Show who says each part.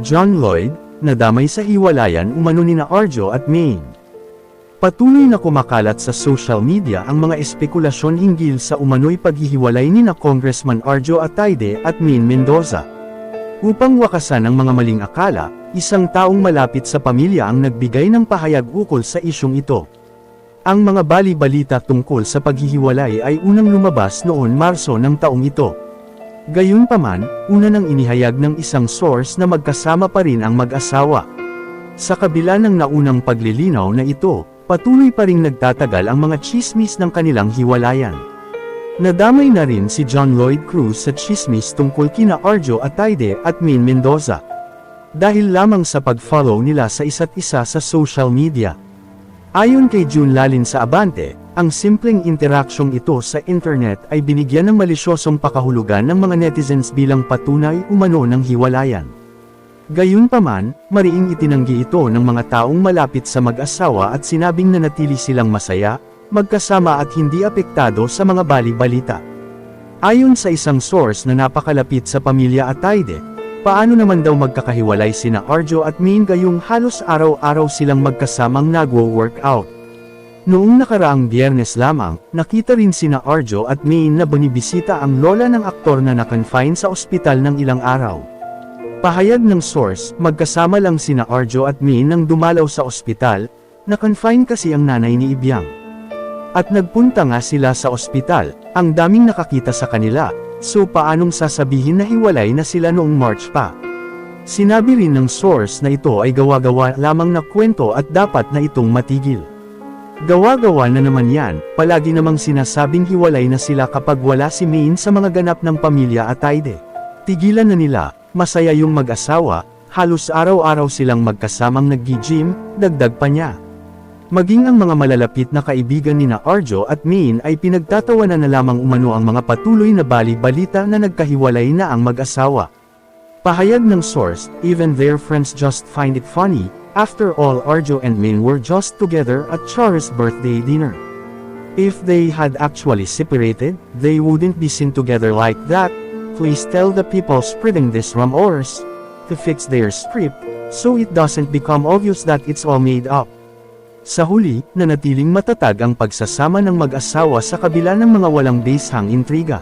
Speaker 1: John Lloyd, nadamay sa hiwalayan umano nina Arjo at Maine. Patuloy na kumakalat sa social media ang mga espekulasyon hinggil sa umano'y paghihiwalay nina Congressman Arjo Ataide at Maine Mendoza. Upang wakasan ang mga maling akala, isang taong malapit sa pamilya ang nagbigay ng pahayag ukol sa isyong ito. Ang mga bali-balita tungkol sa paghihiwalay ay unang lumabas noon Marso ng taong ito. Gayunpaman, una nang inihayag ng isang source na magkasama pa rin ang mag-asawa. Sa kabila ng naunang paglilinaw na ito, patuloy pa ring nagtatagal ang mga tsismis ng kanilang hiwalayan. Nadamay na rin si John Lloyd Cruz sa tsismis tungkol kina Arjo Ataide at Maine Mendoza. Dahil lamang sa pag-follow nila sa isa't isa sa social media. Ayon kay June Lalin sa Abante, ang simpleng interaksyong ito sa internet ay binigyan ng malisyosong pakahulugan ng mga netizens bilang patunay umano ng hiwalayan. Gayunpaman, mariing itinanggi ito ng mga taong malapit sa mag-asawa at sinabing nanatili silang masaya, magkasama at hindi apektado sa mga bali-balita. Ayon sa isang source na napakalapit sa pamilya Ataide, paano naman daw magkakahiwalay sina Arjo at Maine gayong halos araw-araw silang magkasamang nagwo-workout. Noong nakaraang Biyernes lamang, nakita rin sina Arjo at Maine na binibisita ang lola ng aktor na na-confine sa ospital ng ilang araw. Pahayag ng source, magkasama lang sina Arjo at Maine nang dumalaw sa ospital, na-confine kasi ang nanay ni Ibiang. At nagpunta nga sila sa ospital, ang daming nakakita sa kanila, so paanong sasabihin na hiwalay na sila noong March pa? Sinabi rin ng source na ito ay gawa-gawa lamang na kwento at dapat na itong matigil. Gawa-gawa na naman yan, palagi namang sinasabing hiwalay na sila kapag wala si Maine sa mga ganap ng pamilya Ataide. Tigilan na nila, masaya yung mag-asawa, halos araw-araw silang magkasamang nag-gym, dagdag pa niya. Maging ang mga malalapit na kaibigan nina Arjo at Maine ay pinagtatawanan na lamang umano ang mga patuloy na bali-balita na nagkahiwalay na ang mag-asawa. Pahayag ng source, even their friends just find it funny. After all, Arjo and Maine were just together at Char's birthday dinner. If they had actually separated, they wouldn't be seen together like that. Please tell the people spreading these rumors to fix their script, so it doesn't become obvious that it's all made up. Sa huli, nanatiling matatag ang pagsasama ng mag-asawa sa kabila ng mga walang basehang intriga.